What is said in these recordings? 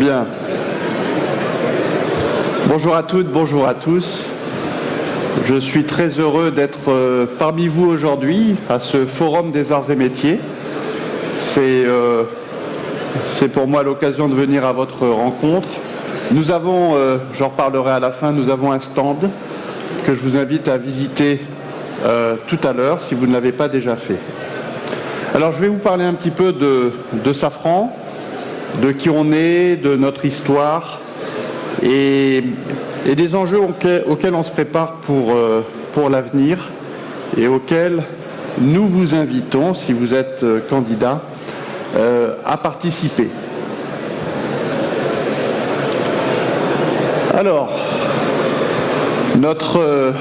Bien. Bonjour à toutes, bonjour à tous. Je suis très heureux d'être parmi vous aujourd'hui à ce Forum des Arts et Métiers. C'est pour moi l'occasion de venir à votre rencontre. Nous avons, j'en reparlerai à la fin, nous avons un stand que je vous invite à visiter tout à l'heure si vous ne l'avez pas déjà fait. Alors je vais vous parler un petit peu de Safran, de qui on est, de notre histoire et des enjeux auxquels on se prépare pour l'avenir et auxquels nous vous invitons, si vous êtes candidat, à participer. Alors, notre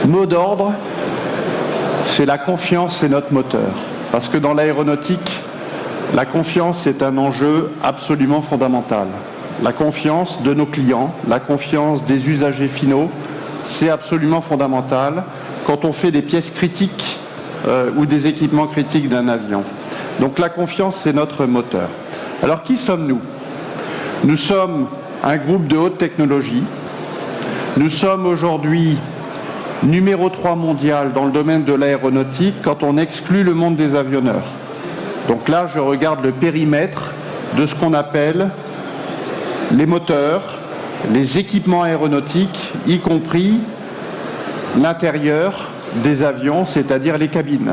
mot d'ordre, c'est la confiance, c'est notre moteur. Parce que dans l'aéronautique, la confiance est un enjeu absolument fondamental. La confiance de nos clients, la confiance des usagers finaux, c'est absolument fondamental quand on fait des pièces critiques ou des équipements critiques d'un avion. Donc la confiance, c'est notre moteur. Alors qui sommes-nous ? Nous sommes un groupe de haute technologie. Nous sommes aujourd'hui numéro 3 mondial dans le domaine de l'aéronautique quand on exclut le monde des avionneurs. Donc là, je regarde le périmètre de ce qu'on appelle les moteurs, les équipements aéronautiques, y compris l'intérieur des avions, c'est-à-dire les cabines.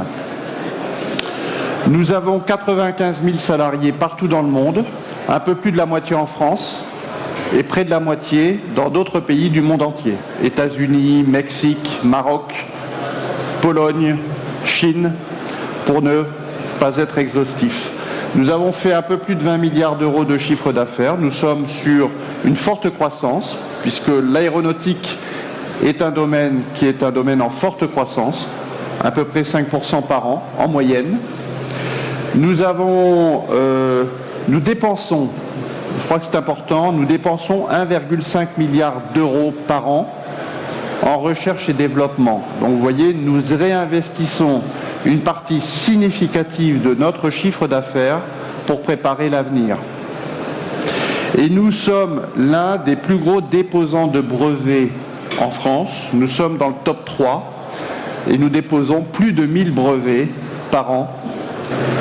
Nous avons 95 000 salariés partout dans le monde, un peu plus de la moitié en France et près de la moitié dans d'autres pays du monde entier. États-Unis, Mexique, Maroc, Pologne, Chine, pour ne pas être exhaustif. Nous avons fait un peu plus de 20 milliards d'euros de chiffre d'affaires. Nous sommes sur une forte croissance, puisque l'aéronautique est un domaine qui est un domaine en forte croissance, à peu près 5% par an en moyenne. Nous dépensons, je crois que c'est important, nous dépensons 1,5 milliard d'euros par an en recherche et développement. Donc vous voyez, nous réinvestissons une partie significative de notre chiffre d'affaires pour préparer l'avenir. Et nous sommes l'un des plus gros déposants de brevets en France. Nous sommes dans le top 3 et nous déposons plus de 1000 brevets par an,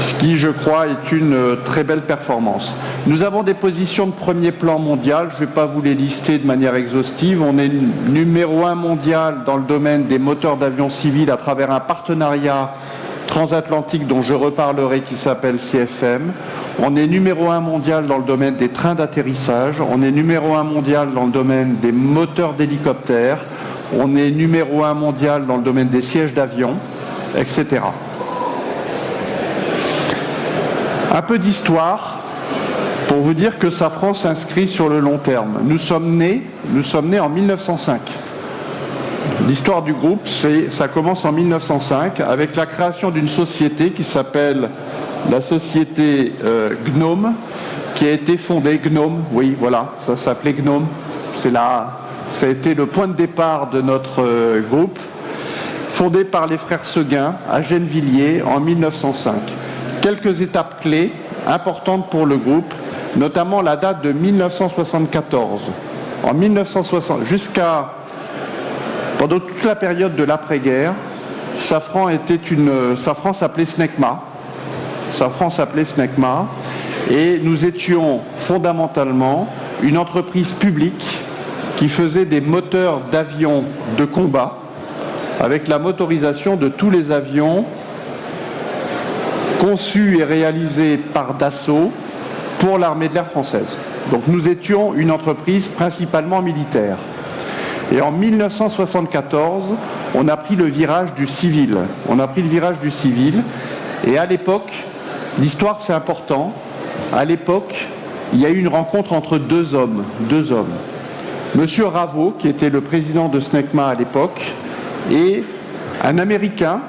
ce qui, je crois, est une très belle performance. Nous avons des positions de premier plan mondial, je ne vais pas vous les lister de manière exhaustive. On est numéro 1 mondial dans le domaine des moteurs d'avions civils à travers un partenariat transatlantique dont je reparlerai qui s'appelle CFM. On est numéro 1 mondial dans le domaine des trains d'atterrissage. On est numéro 1 mondial dans le domaine des moteurs d'hélicoptères. On est numéro 1 mondial dans le domaine des sièges d'avion, etc. Un peu d'histoire pour vous dire que Safran s'inscrit sur le long terme. Nous sommes nés en 1905. L'histoire du groupe, ça commence en 1905 avec la création d'une société qui s'appelle la société Gnome, qui a été fondée, Gnome, oui voilà, ça s'appelait Gnome, ça a été le point de départ de notre groupe, fondée par les frères Seguin à Gennevilliers en 1905. Quelques étapes clés importantes pour le groupe, notamment la date de 1974. En 1960, pendant toute la période de l'après-guerre, Safran s'appelait Snecma. Safran s'appelait Snecma et nous étions fondamentalement une entreprise publique qui faisait des moteurs d'avions de combat avec la motorisation de tous les avions conçus et réalisés par Dassault pour l'armée de l'air française. Donc nous étions une entreprise principalement militaire. Et en 1974, on a pris le virage du civil. Et à l'époque, l'histoire c'est important, à l'époque, il y a eu une rencontre entre deux hommes. Monsieur Ravo, qui était le président de Snecma à l'époque, et un Américain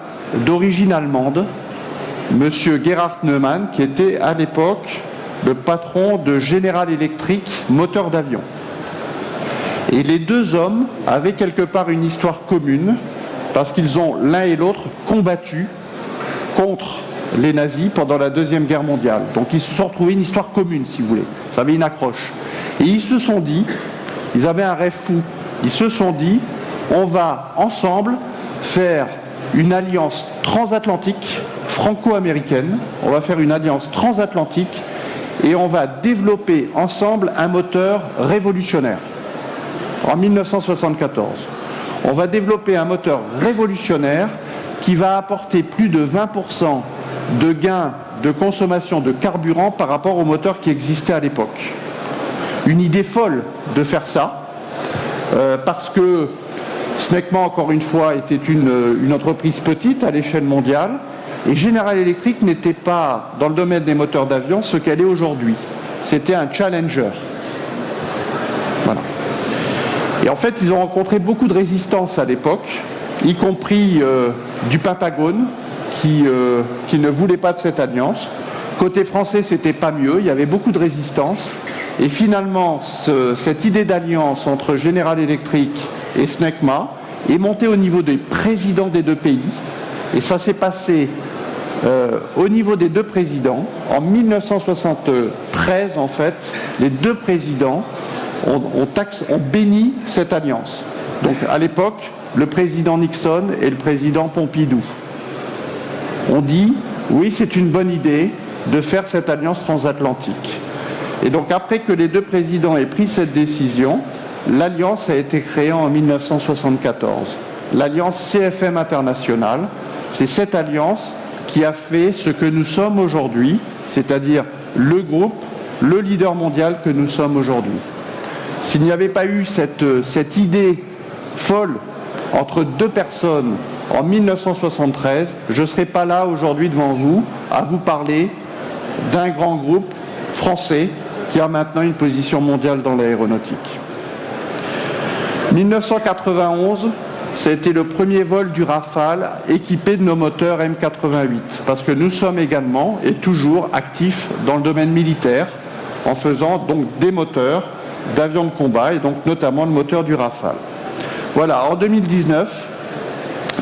d'origine allemande, Monsieur Gerhard Neumann, qui était à l'époque le patron de General Electric moteur d'avion. Et les deux hommes avaient quelque part une histoire commune parce qu'ils ont l'un et l'autre combattu contre les nazis pendant la Deuxième Guerre mondiale. Donc ils se sont retrouvés une histoire commune, si vous voulez. Ça avait une accroche. Et ils se sont dit, ils avaient un rêve fou, ils se sont dit, on va ensemble faire une alliance transatlantique, franco-américaine, on va faire une alliance transatlantique et on va développer ensemble un moteur révolutionnaire. En 1974, on va développer un moteur révolutionnaire qui va apporter plus de 20% de gains de consommation de carburant par rapport au moteur qui existait à l'époque. Une idée folle de faire ça, parce que Snecma, encore une fois, était une entreprise petite à l'échelle mondiale, et General Electric n'était pas, dans le domaine des moteurs d'avion, ce qu'elle est aujourd'hui. C'était un challenger. Voilà. Et en fait, ils ont rencontré beaucoup de résistance à l'époque, y compris du Pentagone, qui ne voulait pas de cette alliance. Côté français, c'était pas mieux, il y avait beaucoup de résistance. Et finalement, cette idée d'alliance entre General Electric et Snecma est montée au niveau des présidents des deux pays. Et ça s'est passé au niveau des deux présidents. En 1973, en fait, les deux présidents ont béni cette alliance. Donc à l'époque, le président Nixon et le président Pompidou ont dit « Oui, c'est une bonne idée de faire cette alliance transatlantique ». Et donc après que les deux présidents aient pris cette décision, l'alliance a été créée en 1974. L'alliance CFM internationale, c'est cette alliance qui a fait ce que nous sommes aujourd'hui, c'est-à-dire le groupe, le leader mondial que nous sommes aujourd'hui. S'il n'y avait pas eu cette idée folle entre deux personnes en 1973, je ne serais pas là aujourd'hui devant vous à vous parler d'un grand groupe français qui a maintenant une position mondiale dans l'aéronautique. 1991, ça a été le premier vol du Rafale équipé de nos moteurs M88, parce que nous sommes également et toujours actifs dans le domaine militaire en faisant donc des moteurs d'avions de combat et donc notamment le moteur du Rafale. Voilà, en 2019,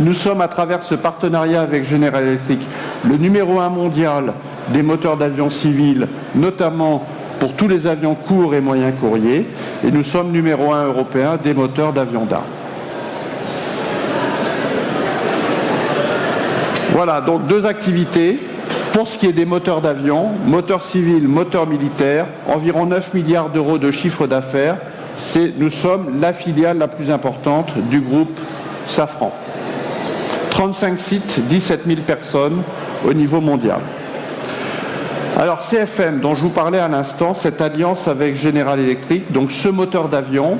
nous sommes à travers ce partenariat avec General Electric le numéro 1 mondial des moteurs d'avions civils, notamment pour tous les avions courts et moyens courriers, et nous sommes numéro 1 européen des moteurs d'avions d'armes. Voilà, donc deux activités. Pour ce qui est des moteurs d'avion, moteurs civils, moteurs militaires, environ 9 milliards d'euros de chiffre d'affaires. Nous sommes la filiale la plus importante du groupe Safran. 35 sites, 17 000 personnes au niveau mondial. Alors CFM, dont je vous parlais à l'instant, cette alliance avec General Electric, donc ce moteur d'avion,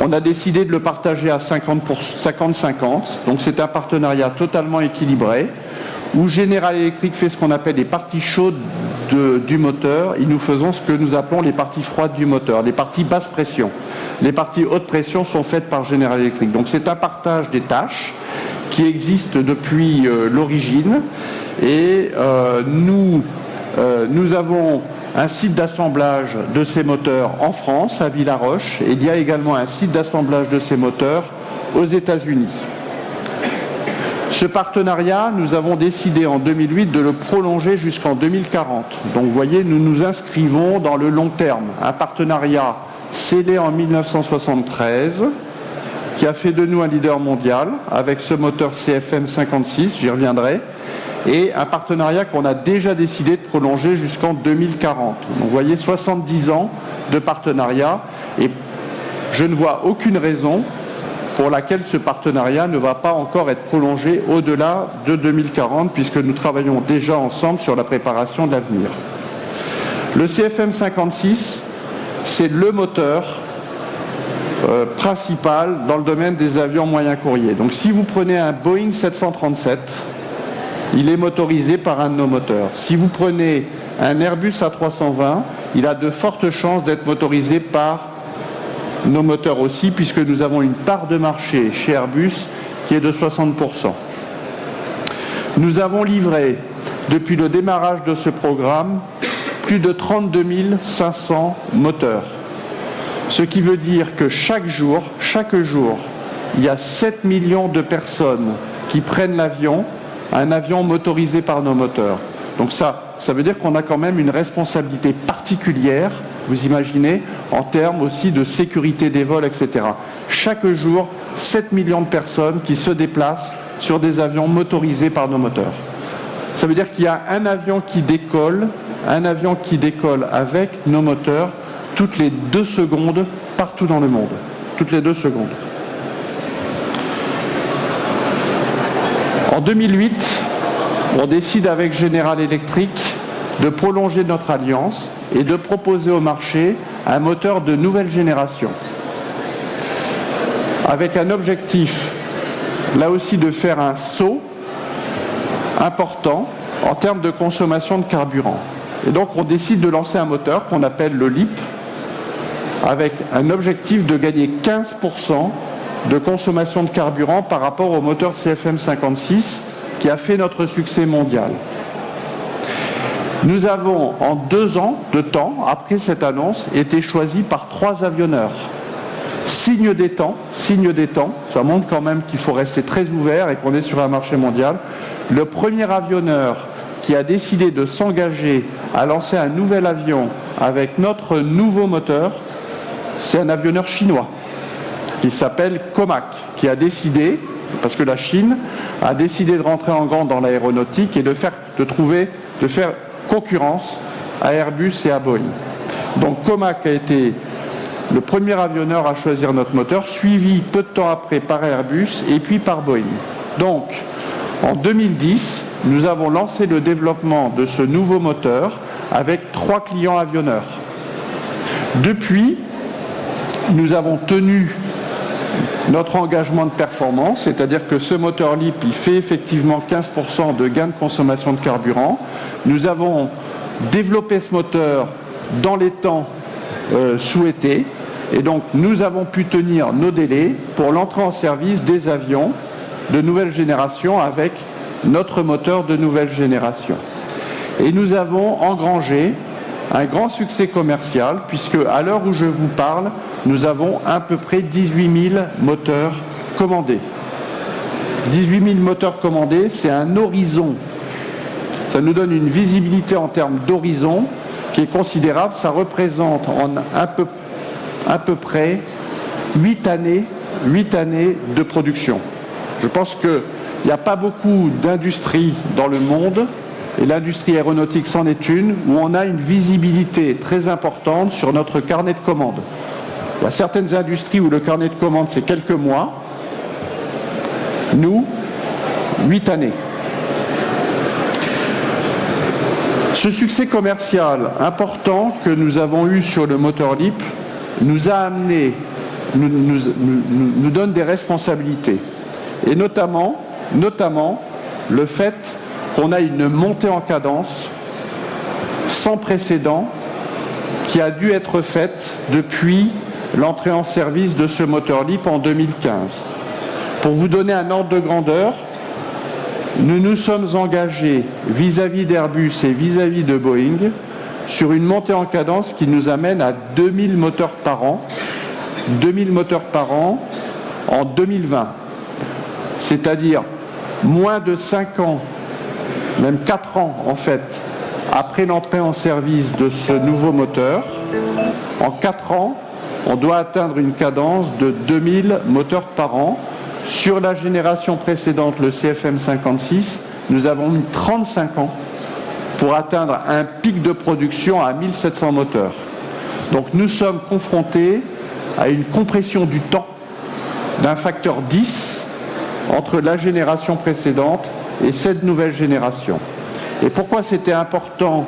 on a décidé de le partager à 50-50, donc c'est un partenariat totalement équilibré, où General Electric fait ce qu'on appelle les parties chaudes du moteur, et nous faisons ce que nous appelons les parties froides du moteur, les parties basse pression. Les parties haute pression sont faites par General Electric. Donc c'est un partage des tâches qui existe depuis l'origine, et nous avons un site d'assemblage de ces moteurs en France, à Villaroche, et il y a également un site d'assemblage de ces moteurs aux États-Unis. Ce partenariat, nous avons décidé en 2008 de le prolonger jusqu'en 2040. Donc vous voyez, nous nous inscrivons dans le long terme. Un partenariat scellé en 1973, qui a fait de nous un leader mondial, avec ce moteur CFM 56, j'y reviendrai, et un partenariat qu'on a déjà décidé de prolonger jusqu'en 2040. Donc vous voyez, 70 ans de partenariat, et je ne vois aucune raison pour laquelle ce partenariat ne va pas encore être prolongé au-delà de 2040, puisque nous travaillons déjà ensemble sur la préparation de l'avenir. Le CFM 56, c'est le moteur principal dans le domaine des avions moyens courriers. Donc si vous prenez un Boeing 737, il est motorisé par un de nos moteurs. Si vous prenez un Airbus A320, il a de fortes chances d'être motorisé par nos moteurs aussi, puisque nous avons une part de marché chez Airbus qui est de 60%. Nous avons livré, depuis le démarrage de ce programme, plus de 32 500 moteurs. Ce qui veut dire que chaque jour, il y a 7 millions de personnes qui prennent l'avion un avion motorisé par nos moteurs. Donc ça veut dire qu'on a quand même une responsabilité particulière, vous imaginez, en termes aussi de sécurité des vols, etc. Chaque jour, 7 millions de personnes qui se déplacent sur des avions motorisés par nos moteurs. Ça veut dire qu'il y a un avion qui décolle avec nos moteurs toutes les 2 secondes partout dans le monde. Toutes les 2 secondes. En 2008, on décide avec General Electric de prolonger notre alliance et de proposer au marché un moteur de nouvelle génération. Avec un objectif, là aussi, de faire un saut important en termes de consommation de carburant. Et donc on décide de lancer un moteur qu'on appelle le LEAP, avec un objectif de gagner 15% de consommation de carburant par rapport au moteur CFM56 qui a fait notre succès mondial. Nous avons, en 2 ans de temps, après cette annonce, été choisis par 3 avionneurs. Signe des temps, ça montre quand même qu'il faut rester très ouvert et qu'on est sur un marché mondial. Le premier avionneur qui a décidé de s'engager à lancer un nouvel avion avec notre nouveau moteur, c'est un avionneur chinois qui s'appelle Comac, qui a décidé, parce que la Chine a décidé de rentrer en grand dans l'aéronautique et de faire concurrence à Airbus et à Boeing. Donc Comac a été le premier avionneur à choisir notre moteur, suivi peu de temps après par Airbus et puis par Boeing. Donc, en 2010, nous avons lancé le développement de ce nouveau moteur avec 3 clients avionneurs. Depuis, nous avons tenu notre engagement de performance, c'est-à-dire que ce moteur LEAP, il fait effectivement 15% de gain de consommation de carburant. Nous avons développé ce moteur dans les temps souhaités, et donc nous avons pu tenir nos délais pour l'entrée en service des avions de nouvelle génération avec notre moteur de nouvelle génération. Et nous avons engrangé un grand succès commercial, puisque à l'heure où je vous parle, nous avons à peu près 18 000 moteurs commandés. 18 000 moteurs commandés, c'est un horizon. Ça nous donne une visibilité en termes d'horizon qui est considérable. Ça représente en à peu près 8 années de production. Je pense qu'il n'y a pas beaucoup d'industries dans le monde, et l'industrie aéronautique c'en est une, où on a une visibilité très importante sur notre carnet de commandes. Il y a certaines industries où le carnet de commandes c'est quelques mois. Nous, 8 années. Ce succès commercial important que nous avons eu sur le moteur LEAP nous a amené, nous donne des responsabilités. Et notamment le fait qu'on a une montée en cadence sans précédent qui a dû être faite depuis l'entrée en service de ce moteur LEAP en 2015. Pour vous donner un ordre de grandeur, nous nous sommes engagés vis-à-vis d'Airbus et vis-à-vis de Boeing sur une montée en cadence qui nous amène à 2000 moteurs par an, 2000 moteurs par an en 2020. C'est-à-dire moins de 5 ans, même 4 ans en fait, après l'entrée en service de ce nouveau moteur. En 4 ans, on doit atteindre une cadence de 2000 moteurs par an. Sur la génération précédente, le CFM56, nous avons mis 35 ans pour atteindre un pic de production à 1700 moteurs. Donc nous sommes confrontés à une compression du temps d'un facteur 10 entre la génération précédente et cette nouvelle génération. Et pourquoi c'était important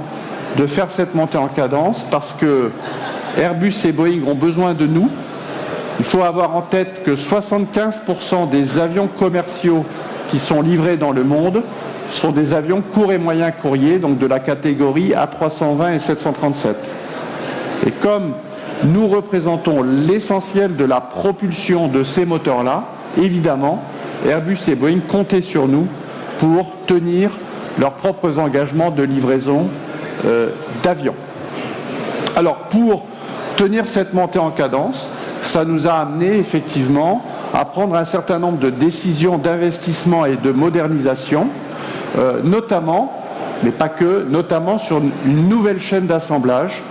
de faire cette montée en cadence? Parce que Airbus et Boeing ont besoin de nous. Il faut avoir en tête que 75% des avions commerciaux qui sont livrés dans le monde sont des avions court et moyen courrier, donc de la catégorie A320 et 737. Et comme nous représentons l'essentiel de la propulsion de ces moteurs-là, évidemment, Airbus et Boeing comptaient sur nous pour tenir leurs propres engagements de livraison d'avions. Alors, pour tenir cette montée en cadence, ça nous a amené effectivement à prendre un certain nombre de décisions d'investissement et de modernisation. notamment, mais pas que, notamment sur une nouvelle chaîne d'assemblage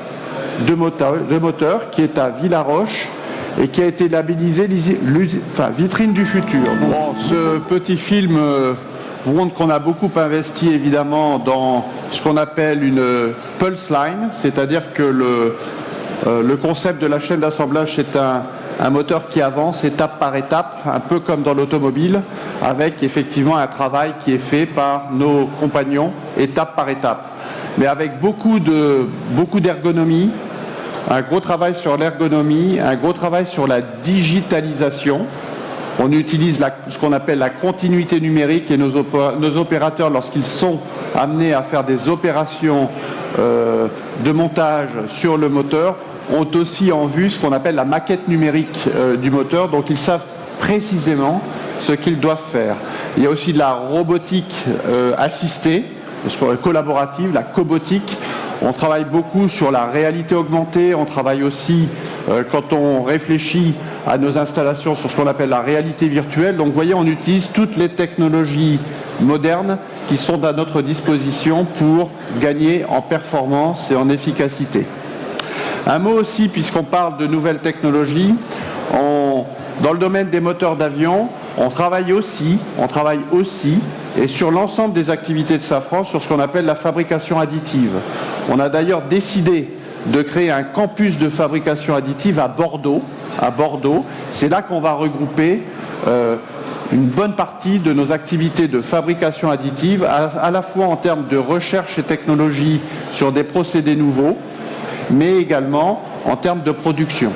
de moteurs qui est à Villaroche et qui a été labellisée vitrine du futur. Bon, ce petit film vous montre qu'on a beaucoup investi évidemment dans ce qu'on appelle une pulse line, c'est-à-dire que le concept de la chaîne d'assemblage, c'est un moteur qui avance étape par étape, un peu comme dans l'automobile, avec effectivement un travail qui est fait par nos compagnons étape par étape, mais avec beaucoup d'ergonomie, un gros travail sur l'ergonomie, un gros travail sur la digitalisation. On utilise ce qu'on appelle la continuité numérique et nos opérateurs, lorsqu'ils sont amenés à faire des opérations de montage sur le moteur, ont aussi en vue ce qu'on appelle la maquette numérique du moteur, donc ils savent précisément ce qu'ils doivent faire. Il y a aussi de la robotique assistée, collaborative, la cobotique. On travaille beaucoup sur la réalité augmentée, on travaille aussi, quand on réfléchit à nos installations, sur ce qu'on appelle la réalité virtuelle. Donc vous voyez, on utilise toutes les technologies modernes qui sont à notre disposition pour gagner en performance et en efficacité. Un mot aussi, puisqu'on parle de nouvelles technologies, dans le domaine des moteurs d'avion, on travaille aussi, et sur l'ensemble des activités de Safran, sur ce qu'on appelle la fabrication additive. On a d'ailleurs décidé de créer un campus de fabrication additive à Bordeaux. C'est là qu'on va regrouper une bonne partie de nos activités de fabrication additive, à la fois en termes de recherche et technologie sur des procédés nouveaux, mais également en termes de production.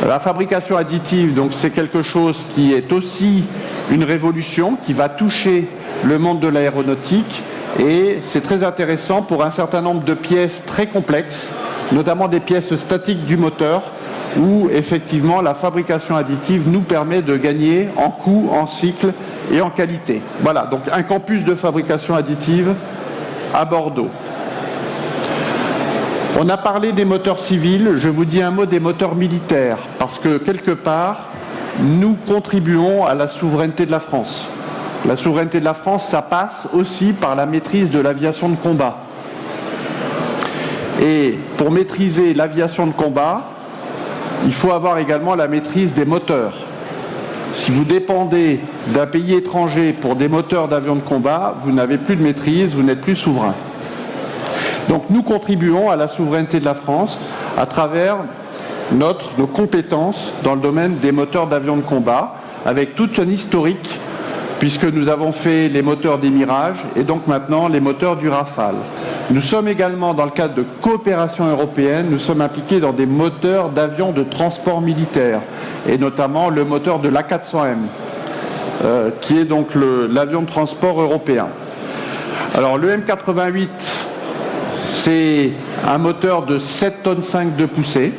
La fabrication additive, donc, c'est quelque chose qui est aussi une révolution qui va toucher le monde de l'aéronautique, et c'est très intéressant pour un certain nombre de pièces très complexes, notamment des pièces statiques du moteur, où effectivement la fabrication additive nous permet de gagner en coût, en cycle et en qualité. Voilà, donc un campus de fabrication additive à Bordeaux. On a parlé des moteurs civils, je vous dis un mot des moteurs militaires, parce que quelque part, nous contribuons à la souveraineté de la France. La souveraineté de la France, ça passe aussi par la maîtrise de l'aviation de combat. Et pour maîtriser l'aviation de combat, il faut avoir également la maîtrise des moteurs. Si vous dépendez d'un pays étranger pour des moteurs d'avions de combat, vous n'avez plus de maîtrise, vous n'êtes plus souverain. Donc nous contribuons à la souveraineté de la France à travers nos compétences dans le domaine des moteurs d'avions de combat, avec toute un historique, puisque nous avons fait les moteurs des Mirage et donc maintenant les moteurs du Rafale. Nous sommes également, dans le cadre de coopération européenne, nous sommes impliqués dans des moteurs d'avions de transport militaire, et notamment le moteur de l'A400M, qui est donc l'avion de transport européen. Alors le M88, c'est un moteur de 7,5 tonnes de poussée.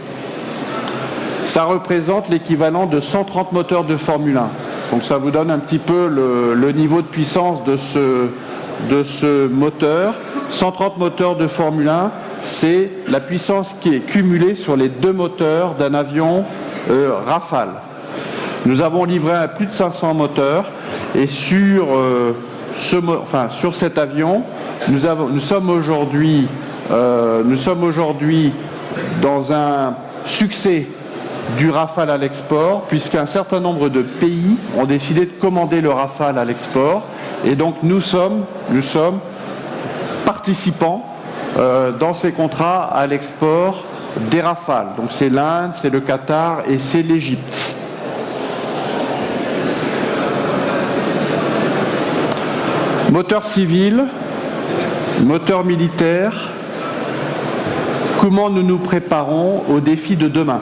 Ça représente l'équivalent de 130 moteurs de Formule 1. Donc ça vous donne un petit peu le niveau de puissance de ce moteur. 130 moteurs de Formule 1, c'est la puissance qui est cumulée sur les deux moteurs d'un avion Rafale. Nous avons livré à plus de 500 moteurs, et sur cet avion, nous sommes aujourd'hui dans un succès du Rafale à l'export, puisqu'un certain nombre de pays ont décidé de commander le Rafale à l'export, et donc nous sommes participants dans ces contrats à l'export des Rafales. Donc c'est l'Inde, c'est le Qatar et c'est l'Égypte. Moteur civil, moteur militaire, comment nous nous préparons aux défis de demain?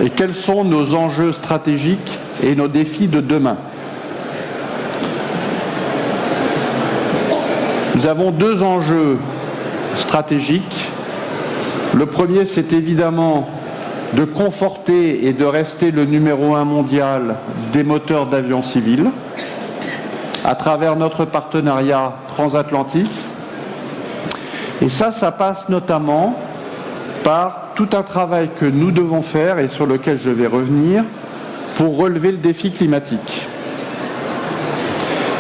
Et quels sont nos enjeux stratégiques et nos défis de demain? Nous avons deux enjeux stratégiques. Le premier, c'est évidemment de conforter et de rester le numéro 1 mondial des moteurs d'avion civils à travers notre partenariat transatlantique. Et ça passe notamment par tout un travail que nous devons faire et sur lequel je vais revenir pour relever le défi climatique.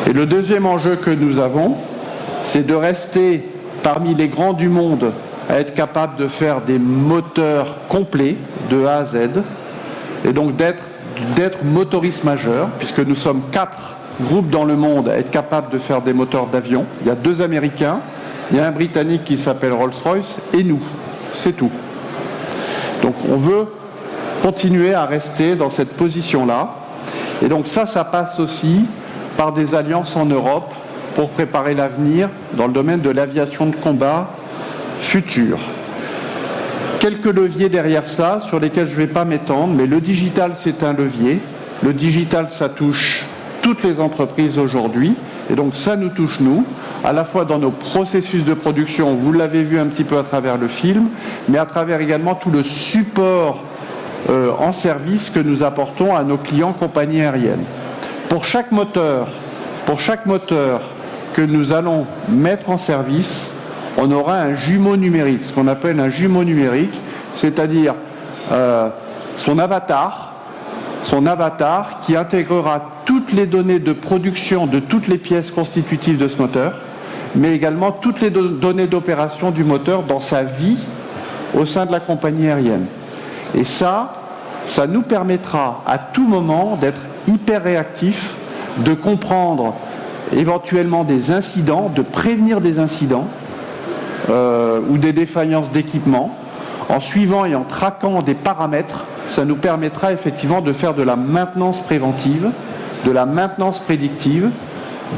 Et le deuxième enjeu que nous avons, c'est de rester parmi les grands du monde à être capable de faire des moteurs complets de A à Z, et donc d'être motoriste majeur, puisque nous sommes 4 groupes dans le monde à être capables de faire des moteurs d'avion. Il y a 2 Américains, il y a un Britannique qui s'appelle Rolls-Royce, et nous, c'est tout. Donc on veut continuer à rester dans cette position-là, et donc ça passe aussi par des alliances en Europe pour préparer l'avenir dans le domaine de l'aviation de combat future. Quelques leviers derrière cela sur lesquels je ne vais pas m'étendre, mais le digital, c'est un levier. Le digital, ça touche toutes les entreprises aujourd'hui, et donc ça nous touche nous, à la fois dans nos processus de production, vous l'avez vu un petit peu à travers le film, mais à travers également tout le support en service que nous apportons à nos clients compagnies aériennes. Pour chaque moteur que nous allons mettre en service, on aura un jumeau numérique, ce qu'on appelle un jumeau numérique, c'est-à-dire son avatar qui intégrera toutes les données de production de toutes les pièces constitutives de ce moteur, mais également toutes les données d'opération du moteur dans sa vie au sein de la compagnie aérienne. Et ça nous permettra à tout moment d'être hyper réactifs, de comprendre éventuellement des incidents, de prévenir des incidents ou des défaillances d'équipement. En suivant et en traquant des paramètres, ça nous permettra effectivement de faire de la maintenance préventive, de la maintenance prédictive,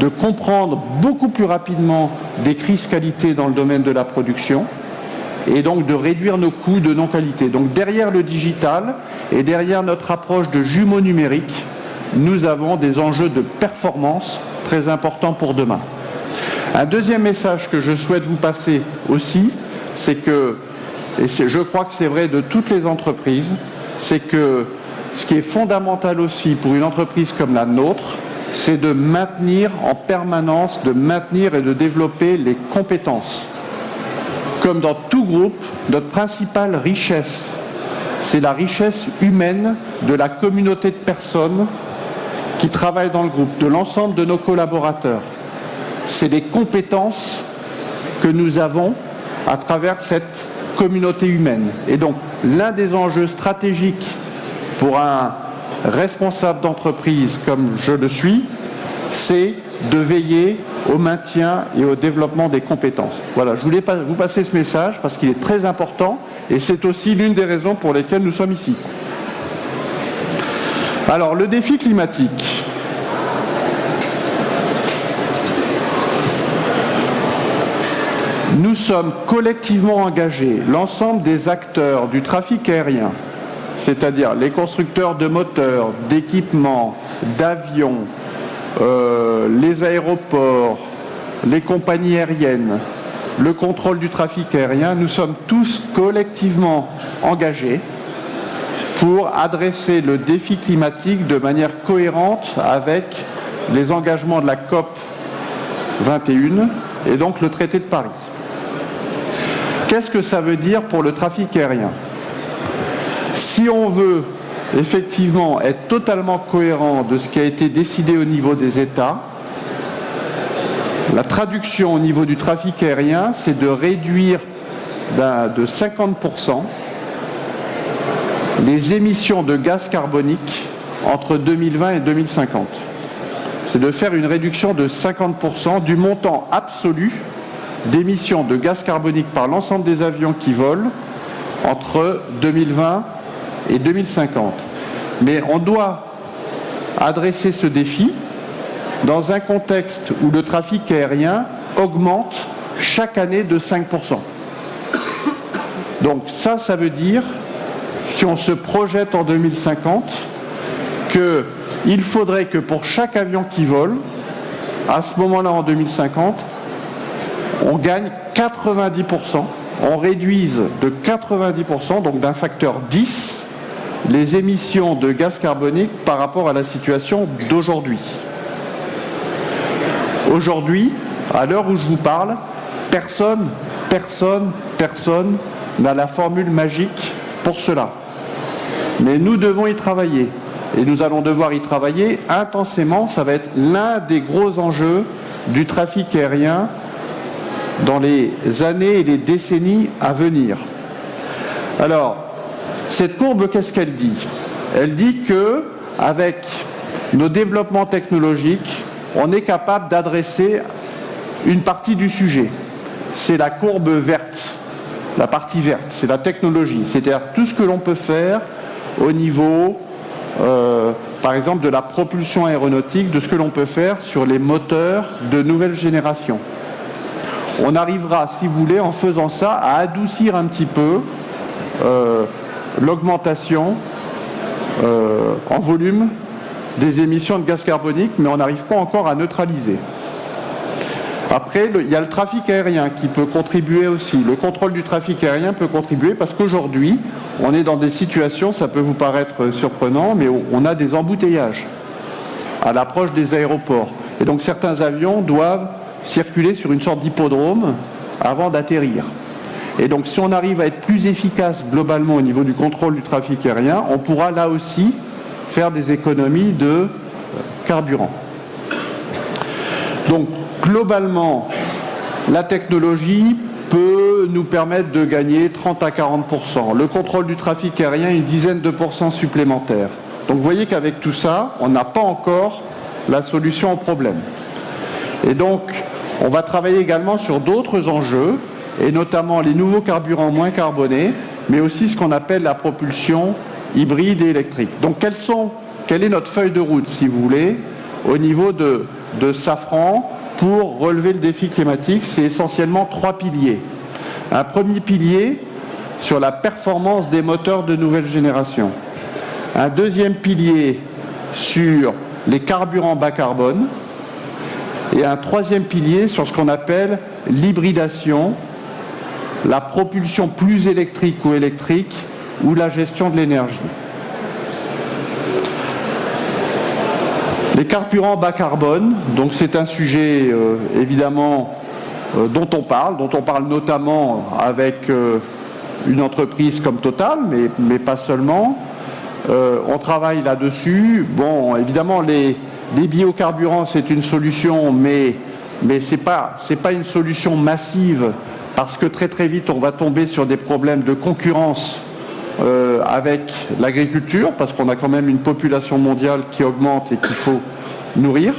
de comprendre beaucoup plus rapidement des crises qualité dans le domaine de la production, et donc de réduire nos coûts de non-qualité. Donc derrière le digital et derrière notre approche de jumeaux numériques, nous avons des enjeux de performance très importants pour demain. Un deuxième message que je souhaite vous passer aussi, c'est que, et je crois que c'est vrai de toutes les entreprises, c'est que ce qui est fondamental aussi pour une entreprise comme la nôtre, c'est de maintenir en permanence, de maintenir et de développer les compétences. Comme dans tout groupe, notre principale richesse, c'est la richesse humaine de la communauté de personnes qui travaillent dans le groupe, de l'ensemble de nos collaborateurs. C'est les compétences que nous avons à travers cette communauté humaine. Et donc, l'un des enjeux stratégiques pour un responsable d'entreprise comme je le suis, c'est de veiller au maintien et au développement des compétences. Voilà, je voulais vous passer ce message parce qu'il est très important et c'est aussi l'une des raisons pour lesquelles nous sommes ici. Alors, le défi climatique. Nous sommes collectivement engagés, l'ensemble des acteurs du trafic aérien, c'est-à-dire les constructeurs de moteurs, d'équipements, d'avions, les aéroports, les compagnies aériennes, le contrôle du trafic aérien, nous sommes tous collectivement engagés pour adresser le défi climatique de manière cohérente avec les engagements de la COP 21 et donc le traité de Paris. Qu'est-ce que ça veut dire pour le trafic aérien ? Si on veut effectivement être totalement cohérent de ce qui a été décidé au niveau des États, la traduction au niveau du trafic aérien, c'est de réduire de 50% les émissions de gaz carbonique entre 2020 et 2050. C'est de faire une réduction de 50% du montant absolu d'émissions de gaz carbonique par l'ensemble des avions qui volent entre 2020 et 2050. Mais on doit adresser ce défi dans un contexte où le trafic aérien augmente chaque année de 5%. Donc ça veut dire, si on se projette en 2050, qu'il faudrait que pour chaque avion qui vole, à ce moment-là en 2050, on gagne 90%, on réduise de 90%, donc d'un facteur 10, les émissions de gaz carbonique par rapport à la situation d'aujourd'hui. Aujourd'hui, à l'heure où je vous parle, personne n'a la formule magique pour cela. Mais nous devons y travailler. et nous allons devoir y travailler intensément. Ça va être l'un des gros enjeux du trafic aérien dans les années et les décennies à venir. Alors, cette courbe, qu'est-ce qu'elle dit? Elle dit que, avec nos développements technologiques, on est capable d'adresser une partie du sujet. C'est la courbe verte, la partie verte, c'est la technologie, c'est-à-dire tout ce que l'on peut faire au niveau, par exemple, de la propulsion aéronautique, de ce que l'on peut faire sur les moteurs de nouvelle génération. On arrivera, si vous voulez, en faisant ça, à adoucir un petit peu l'augmentation en volume des émissions de gaz carbonique, mais on n'arrive pas encore à neutraliser. Après, il y a le trafic aérien qui peut contribuer aussi. Le contrôle du trafic aérien peut contribuer parce qu'aujourd'hui, on est dans des situations, ça peut vous paraître surprenant, mais on a des embouteillages à l'approche des aéroports. Et donc certains avions doivent circuler sur une sorte d'hippodrome avant d'atterrir. Et donc si on arrive à être plus efficace globalement au niveau du contrôle du trafic aérien, on pourra là aussi faire des économies de carburant. Donc globalement, la technologie peut nous permettre de gagner 30 à 40%. Le contrôle du trafic aérien, une dizaine de pourcents supplémentaires. Donc vous voyez qu'avec tout ça, on n'a pas encore la solution au problème. Et donc, on va travailler également sur d'autres enjeux, et notamment les nouveaux carburants moins carbonés, mais aussi ce qu'on appelle la propulsion hybride et électrique. Donc quelle est notre feuille de route, si vous voulez, au niveau de Safran pour relever le défi climatique? C'est essentiellement 3 piliers. Un premier pilier sur la performance des moteurs de nouvelle génération. Un deuxième pilier sur les carburants bas carbone. Et un troisième pilier sur ce qu'on appelle l'hybridation, la propulsion plus électrique ou électrique, ou la gestion de l'énergie. Les carburants bas carbone, donc c'est un sujet évidemment dont on parle notamment avec une entreprise comme Total, mais pas seulement. On travaille là-dessus. Bon, évidemment, les biocarburants, c'est une solution, mais c'est pas une solution massive, parce que très vite, on va tomber sur des problèmes de concurrence avec l'agriculture, parce qu'on a quand même une population mondiale qui augmente et qu'il faut nourrir.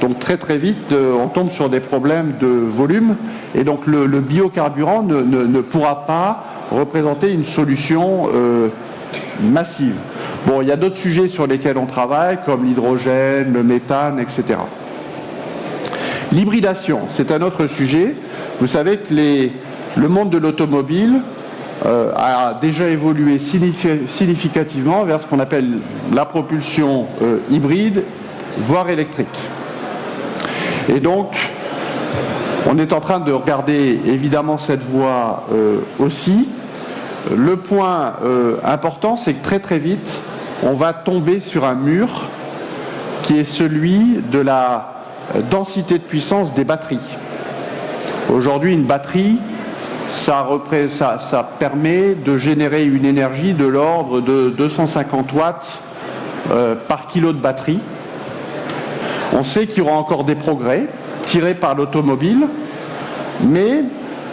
Donc très vite, on tombe sur des problèmes de volume, et donc le biocarburant ne pourra pas représenter une solution massive. Bon, il y a d'autres sujets sur lesquels on travaille, comme l'hydrogène, le méthane, etc. L'hybridation, c'est un autre sujet. Vous savez que le monde de l'automobile a déjà évolué significativement vers ce qu'on appelle la propulsion hybride, voire électrique. Et donc, on est en train de regarder évidemment cette voie aussi. Le point important, c'est que très vite, on va tomber sur un mur qui est celui de la densité de puissance des batteries. Aujourd'hui, une batterie, ça permet de générer une énergie de l'ordre de 250 watts par kilo de batterie. On sait qu'il y aura encore des progrès tirés par l'automobile, mais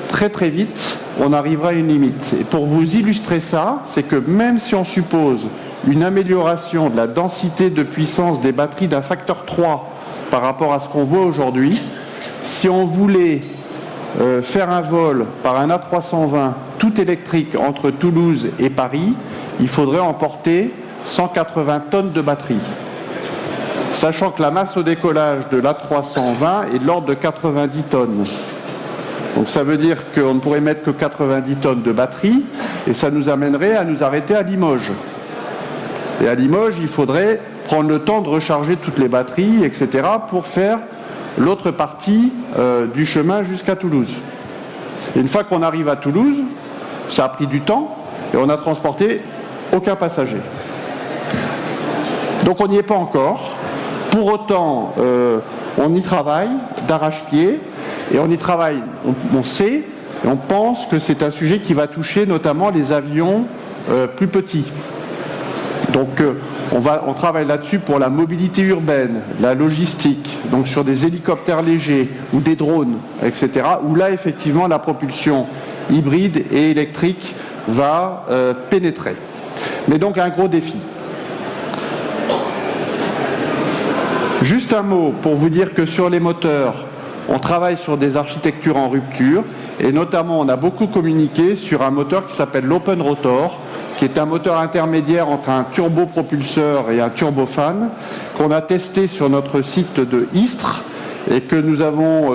très vite, on arrivera à une limite. Et pour vous illustrer ça, c'est que même si on suppose une amélioration de la densité de puissance des batteries d'un facteur 3 par rapport à ce qu'on voit aujourd'hui, si on voulait faire un vol par un A320 tout électrique entre Toulouse et Paris, il faudrait emporter 180 tonnes de batterie. Sachant que la masse au décollage de l'A320 est de l'ordre de 90 tonnes. Donc ça veut dire qu'on ne pourrait mettre que 90 tonnes de batterie, et ça nous amènerait à nous arrêter à Limoges. Et à Limoges, il faudrait prendre le temps de recharger toutes les batteries, etc., pour faire l'autre partie du chemin jusqu'à Toulouse. Et une fois qu'on arrive à Toulouse, ça a pris du temps, et on n'a transporté aucun passager. Donc on n'y est pas encore. Pour autant, on y travaille d'arrache-pied, et on y travaille, on sait, et on pense que c'est un sujet qui va toucher notamment les avions plus petits. Donc on travaille là-dessus pour la mobilité urbaine, la logistique, donc sur des hélicoptères légers ou des drones, etc. Où là, effectivement, la propulsion hybride et électrique va pénétrer. Mais donc un gros défi. Juste un mot pour vous dire que sur les moteurs, on travaille sur des architectures en rupture et notamment on a beaucoup communiqué sur un moteur qui s'appelle l'Open Rotor, qui est un moteur intermédiaire entre un turbopropulseur et un turbofan, qu'on a testé sur notre site de Istres et que nous avons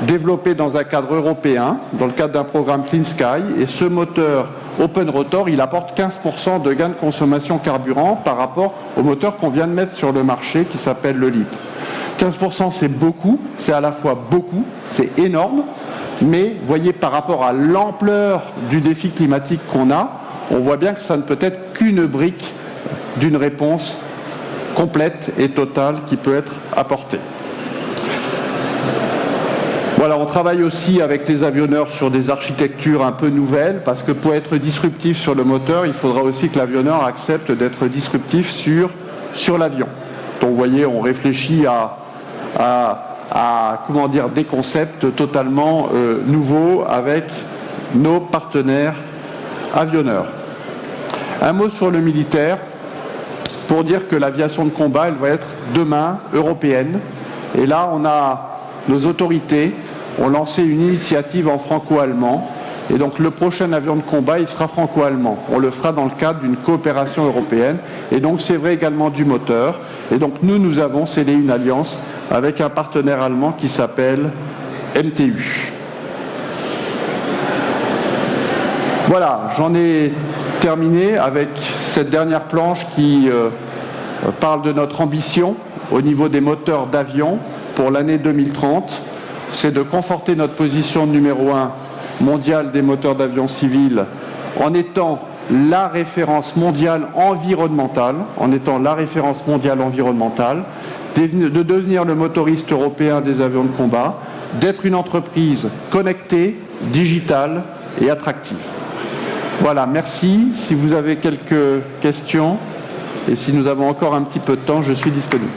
développé dans un cadre européen, dans le cadre d'un programme Clean Sky. Et ce moteur Open Rotor, il apporte 15% de gain de consommation carburant par rapport au moteur qu'on vient de mettre sur le marché qui s'appelle le LEAP. 15% c'est beaucoup, c'est à la fois beaucoup, c'est énorme, mais voyez par rapport à l'ampleur du défi climatique qu'on a, on voit bien que ça ne peut être qu'une brique d'une réponse complète et totale qui peut être apportée. Voilà, on travaille aussi avec les avionneurs sur des architectures un peu nouvelles, parce que pour être disruptif sur le moteur, il faudra aussi que l'avionneur accepte d'être disruptif sur l'avion. Donc vous voyez, on réfléchit à comment dire, des concepts totalement nouveaux avec nos partenaires avionneurs. Un mot sur le militaire, pour dire que l'aviation de combat, elle va être demain européenne. Et là, nos autorités ont lancé une initiative en franco-allemand. Et donc le prochain avion de combat, il sera franco-allemand. On le fera dans le cadre d'une coopération européenne. Et donc c'est vrai également du moteur. Et donc nous avons scellé une alliance avec un partenaire allemand qui s'appelle MTU. Voilà, j'en ai terminé avec cette dernière planche qui parle de notre ambition au niveau des moteurs d'avion pour l'année 2030. C'est de conforter notre position numéro 1 mondiale des moteurs d'avion civils en étant la référence mondiale environnementale, de devenir le motoriste européen des avions de combat, d'être une entreprise connectée, digitale et attractive. Voilà, merci. Si vous avez quelques questions et si nous avons encore un petit peu de temps, je suis disponible.